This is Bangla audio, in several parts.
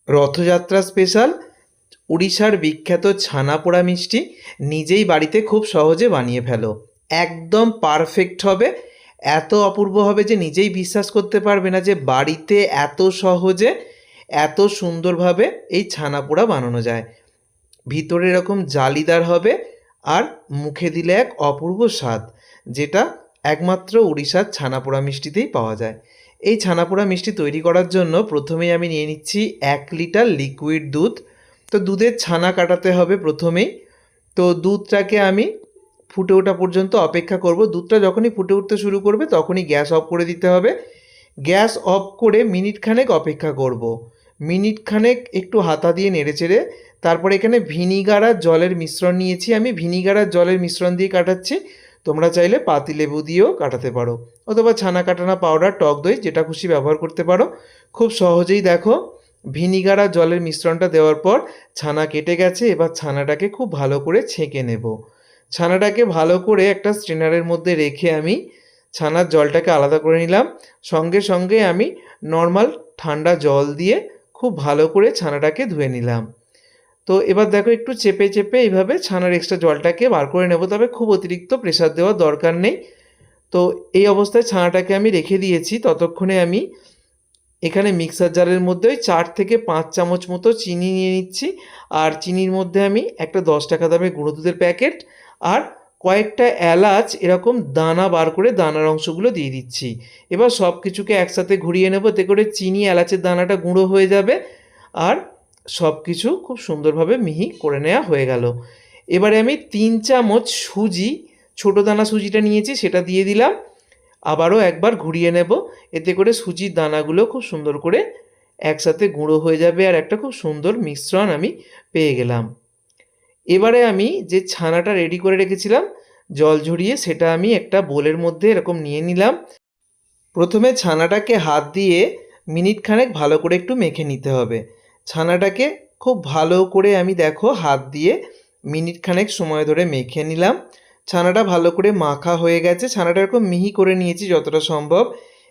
রথযাত্রা স্পেশাল উড়িষ্যার বিখ্যাত ছানা পোড়া মিষ্টি নিজেই বাড়িতে খুব সহজে বানিয়ে ফেলো। একদম পারফেক্ট হবে, এত অপূর্ব হবে যে নিজেই বিশ্বাস করতে পারবে না যে বাড়িতে এত সহজে এত সুন্দরভাবে এই ছানা পোড়া বানানো যায়। ভিতরে এরকম জালিদার হবে আর মুখে দিলে এক অপূর্ব স্বাদ, যেটা একমাত্র উড়িষ্যার ছানাপোড়া মিষ্টিতেই পাওয়া যায়। এই ছানাপোড়া মিষ্টি তৈরি করার জন্য প্রথমেই আমি নিয়ে নিচ্ছি 1 লিটার লিকুইড দুধ। তো দুধের ছানা কাটাতে হবে প্রথমেই। তো দুধটাকে আমি ফুটে ওঠা পর্যন্ত অপেক্ষা করব। দুধটা যখনই ফুটে উঠতে শুরু করবে তখনই গ্যাস অফ করে দিতে হবে। গ্যাস অফ করে মিনিট খানেক অপেক্ষা করব। মিনিট খানেক একটু হাতা দিয়ে নেড়েচেড়ে তারপরে এখানে ভিনিগার আর জলের মিশ্রণ নিয়েছি। আমি ভিনিগার আর জলের মিশ্রণ দিয়ে কাটাচ্ছি। তোমরা চাইলে পাতিলেবু দিয়েও কাটাতে পারো, অথবা ছানা কাটানো পাউডার, টক দই, যেটা খুশি ব্যবহার করতে পারো। খুব সহজেই দেখো ভিনিগার আর জলের মিশ্রণটা দেওয়ার পর ছানা কেটে গেছে। এবার ছানাটাকে খুব ভালো করে ছেঁকে নেব। ছানাটাকে ভালো করে একটা স্ট্রেনারের মধ্যে রেখে আমি ছানার জলটাকে আলাদা করে নিলাম। সঙ্গে সঙ্গে আমি নর্মাল ঠান্ডা জল দিয়ে খুব ভালো করে ছানাটাকে ধুয়ে নিলাম। তো এবার দেখো একটু চেপে চেপে এইভাবে ছানার এক্সট্রা জলটাকে বার করে নেব, তবে খুব অতিরিক্ত প্রেসার দেওয়ার দরকার নেই। তো এই অবস্থায় ছানাটাকে আমি রেখে দিয়েছি। ততক্ষণে আমি এখানে মিক্সার জারের মধ্যে ওই 4 থেকে 5 চামচ মতো চিনি নিয়ে নিচ্ছি। আর চিনির মধ্যে আমি একটা 10 টাকা দামের গুঁড়ো দুধের প্যাকেট আর কয়েকটা এলাচ এরকম দানা বার করে দানার অংশগুলো দিয়ে দিচ্ছি। এবার সব কিছুকে একসাথে ঘুরিয়ে নেব, এতে করে চিনি এলাচের দানাটা গুঁড়ো হয়ে যাবে আর সব কিছু খুব সুন্দরভাবে মিহি করে নেওয়া হয়ে গেল। এবারে আমি 3 চামচ সুজি, ছোটো দানা সুজিটা নিয়েছি, সেটা দিয়ে দিলাম। আবারও একবার ঘুরিয়ে নেব, এতে করে সুজির দানাগুলো খুব সুন্দর করে একসাথে গুঁড়ো হয়ে যাবে আর একটা খুব সুন্দর মিশ্রণ আমি পেয়ে গেলাম। এবারে আমি যে ছানাটা রেডি করে রেখেছিলাম জল ঝরিয়ে, সেটা আমি একটা বোলের মধ্যে এরকম নিয়ে নিলাম। প্রথমে ছানাটাকে হাত দিয়ে মিনিট খানেক ভালো করে একটু মেখে নিতে হবে। ছানাটাকে খুব ভালো করে আমি দেখো হাত দিয়ে মিনিট খানেক সময় ধরে মেখে নিলাম। ছানাটা ভালো করে মাখা হয়ে গেছে, ছানাটা এরকম মিহি করে নিয়েছি যতটা সম্ভব।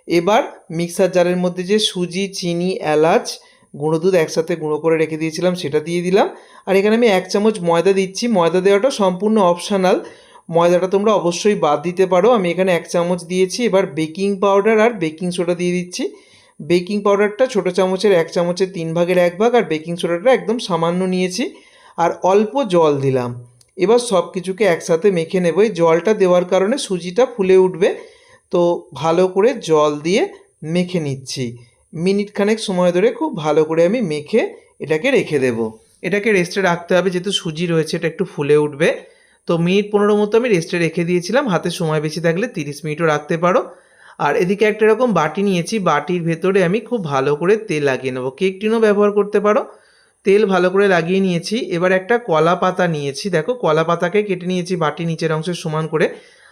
এবার মিক্সার জারের মধ্যে যে সুজি, চিনি, এলাচ, গুঁড়ো দুধ একসাথে গুঁড়ো করে রেখে দিয়েছিলাম সেটা দিয়ে দিলাম। আর এখানে আমি 1 চামচ ময়দা দিচ্ছি। ময়দা দেওয়াটা সম্পূর্ণ অপশনাল, ময়দাটা তোমরা অবশ্যই বাদ দিতে পারো। আমি এখানে 1 চামচ দিয়েছি। এবার বেকিং পাউডার আর বেকিং সোডা দিয়ে দিচ্ছি। বেকিং পাউডারটা ছোটো চামচের 1 চামচের 3 ভাগের 1 ভাগ, আর বেকিং সোডাটা একদম সামান্য নিয়েছি। আর অল্প জল দিলাম। এবার সব কিছুকে একসাথে মেখে নেব। এই জলটা দেওয়ার কারণে সুজিটা ফুলে উঠবে। তো ভালো করে জল দিয়ে মেখে নিচ্ছি। মিনিট খানেক সময় ধরে খুব ভালো করে আমি মেখে এটাকে রেখে দেব। এটাকে রেস্টে রাখতে হবে, যেহেতু সুজি রয়েছে এটা একটু ফুলে উঠবে। তো মিনিট 15 মতো আমি রেস্টে রেখে দিয়েছিলাম। হাতে সময় বেশি থাকলে 30 মিনিটও রাখতে পারো। আর এদিকে একটা এরকম বাটি নিয়েছি, বাটির ভেতরে আমি খুব ভালো করে তেল লাগিয়ে নেবো। কেক টিনও ব্যবহার করতে পারো। তেল ভালো করে লাগিয়ে নিয়েছি। এবার একটা কলা পাতা নিয়েছি, দেখো কলা পাতাকে কেটে নিয়েছি বাটি নিচের অংশের সমান করে।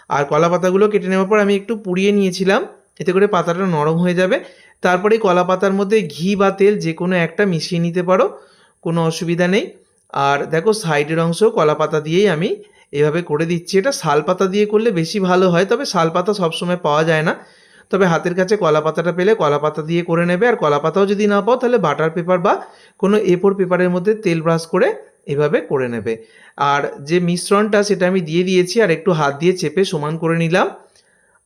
আর কলা পাতাগুলো কেটে নেওয়ার পর আমি একটু পুড়িয়ে নিয়েছিলাম, এতে করে পাতাটা নরম হয়ে যাবে। তারপরে কলা পাতার মধ্যে ঘি বা তেল যে কোনো একটা মিশিয়ে নিতে পারো, কোনো অসুবিধা নেই। আর দেখো সাইডের অংশ কলা পাতা দিয়েই আমি এভাবে করে দিচ্ছি। এটা শাল পাতা দিয়ে করলে বেশি ভালো হয়, তবে শাল পাতা সবসময় পাওয়া যায় না। তবে হাতের কাছে কলা পাতাটা পেলে কলা পাতা দিয়ে করে নেবে। আর কলা পাতাও যদি না পাও তাহলে বাটার পেপার বা কোনো A4 পেপারের মধ্যে তেল ব্রাশ করে এভাবে করে নেবে। আর যে মিশ্রণটা সেটা আমি দিয়ে দিয়েছি, আর একটু হাত দিয়ে চেপে সমান করে নিলাম।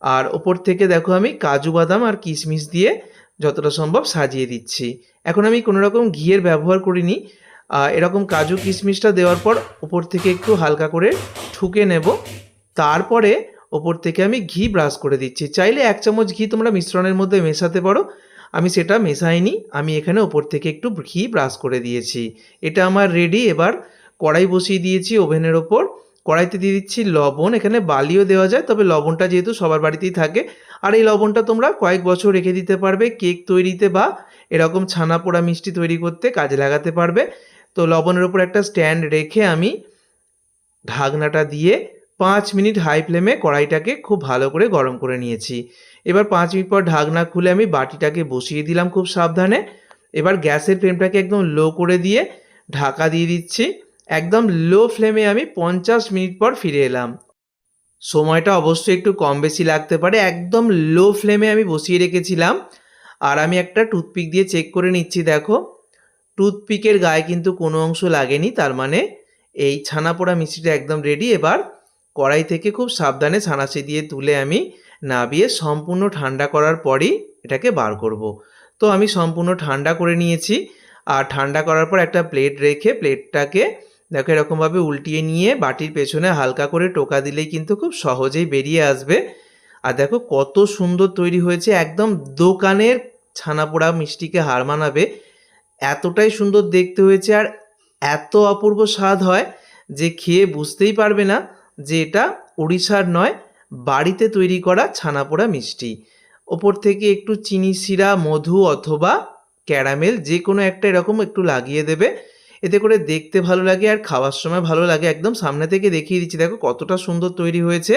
আর ওপর থেকে দেখো আমি কাজু বাদাম আর কিশমিশ দিয়ে যতটা সম্ভব সাজিয়ে দিচ্ছি। এখন আমি কোনো রকম ঘিয়ের ব্যবহার করিনি। এরকম কাজু কিশমিশটা দেওয়ার পর ওপর থেকে একটু হালকা করে ঠুকে নেব। তারপরে ওপর থেকে আমি ঘি ব্রাশ করে দিচ্ছি। চাইলে 1 চামচ ঘি তোমরা মিশ্রণের মধ্যে মেশাতে পারো, আমি সেটা মেশাইনি। আমি এখানে ওপর থেকে একটু ঘি ব্রাশ করে দিয়েছি। এটা আমার রেডি। এবার কড়াই বসিয়ে দিয়েছি ওভেনের ওপর। কড়াইতে দিয়ে দিচ্ছি লবণ, এখানে বালিও দেওয়া যায়, তবে লবণটা যেহেতু সবার বাড়িতেই থাকে। আর এই লবণটা তোমরা কয়েক বছর রেখে দিতে পারবে, কেক তৈরিতে বা এরকম ছানা পোড়া মিষ্টি তৈরি করতে কাজে লাগাতে পারবে। তো লবণের ওপর একটা স্ট্যান্ড রেখে আমি ঢাকনাটা দিয়ে 5 মিনিট হাই ফ্লেমে কড়াইটাকে খুব ভালো করে গরম করে নিয়েছি। এবার 5 মিনিট পর ঢাকনা খুলে আমি বাটিটাকে বসিয়ে দিলাম খুব সাবধানে। এবার গ্যাসের ফ্লেমটাকে একদম লো করে দিয়ে ঢাকা দিয়ে দিচ্ছি। একদম লো ফ্লেমে আমি 50 মিনিট পর ফিরে এলাম। সময়টা অবশ্যই একটু কম বেশি লাগতে পারে। একদম লো ফ্লেমে আমি বসিয়ে রেখেছিলাম। আর আমি একটা টুথপিক দিয়ে চেক করে নিচ্ছি, দেখো টুথপিকের গায়ে কিন্তু কোনো অংশ লাগেনি, তার মানে এই ছানা পোড়া মিষ্টিটা একদম রেডি। এবার কড়াই থেকে খুব সাবধানে ছানাচি দিয়ে তুলে আমি নাবিয়ে সম্পূর্ণ ঠান্ডা করার পরই এটাকে বার করব। তো আমি সম্পূর্ণ ঠান্ডা করে নিয়েছি, আর ঠান্ডা করার পর একটা প্লেট রেখে প্লেটটাকে দেখো এরকমভাবে উল্টিয়ে নিয়ে বাটির পেছনে হালকা করে টোকা দিলেই কিন্তু খুব সহজেই বেরিয়ে আসবে। আর দেখো কত সুন্দর তৈরি হয়েছে, একদম দোকানের ছানা পোড়া মিষ্টিকে হার মানাবে, এতটাই সুন্দর দেখতে হয়েছে আর এত অপূর্ব স্বাদ হয় যে খেয়ে বুঝতেই পারবে না যে এটা উড়িষ্যার নয়, বাড়িতে তৈরি করা ছানা পোড়া মিষ্টি। ওপর থেকে একটু চিনি শিরা, মধু অথবা ক্যারামেল যে কোনো একটা এরকম একটু লাগিয়ে দেবে, এতে করে দেখতে ভালো লাগে আর খাওয়ার সময় ভালো লাগে। একদম সামনে থেকে দেখিয়ে দিচ্ছি, দেখো কতটা সুন্দর তৈরি হয়েছে।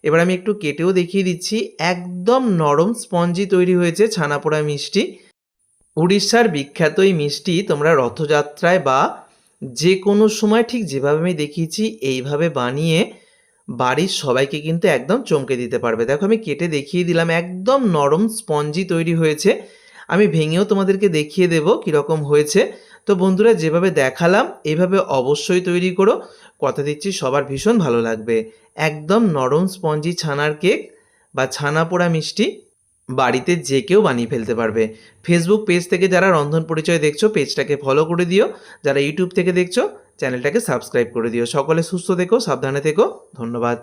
এবার আমি একটু কেটেও দেখিয়ে দিচ্ছি, একদম নরম স্পঞ্জি তৈরি হয়েছে ছানা পোড়া মিষ্টি। উড়িষ্যার বিখ্যাত এই মিষ্টি তোমরা রথযাত্রায় বা যে কোনো সময় ঠিক যেভাবে আমি দেখিয়েছি এইভাবে বানিয়ে বাড়ির সবাইকে কিন্তু একদম চমকে দিতে পারবে। দেখো আমি কেটে দেখিয়ে দিলাম, একদম নরম স্পঞ্জি তৈরি হয়েছে। আমি ভেঙেও তোমাদেরকে দেখিয়ে দেব কীরকম হয়েছে। তো বন্ধুরা, যেভাবে দেখালাম এইভাবে অবশ্যই তৈরি করো, কথা দিচ্ছি সবার ভীষণ ভালো লাগবে। একদম নরম স্পঞ্জি ছানার কেক বা ছানা পোড়া মিষ্টি বাড়িতে যে কেউ বানিয়ে ফেলতে পারবে। ফেসবুক পেজ থেকে যারা রন্ধন পরিচয় দেখছো পেজটাকে ফলো করে দিও, যারা ইউটিউব থেকে দেখছো চ্যানেলটাকে সাবস্ক্রাইব করে দিও। সকলে সুস্থ থেকো, সাবধানে থেকো, ধন্যবাদ।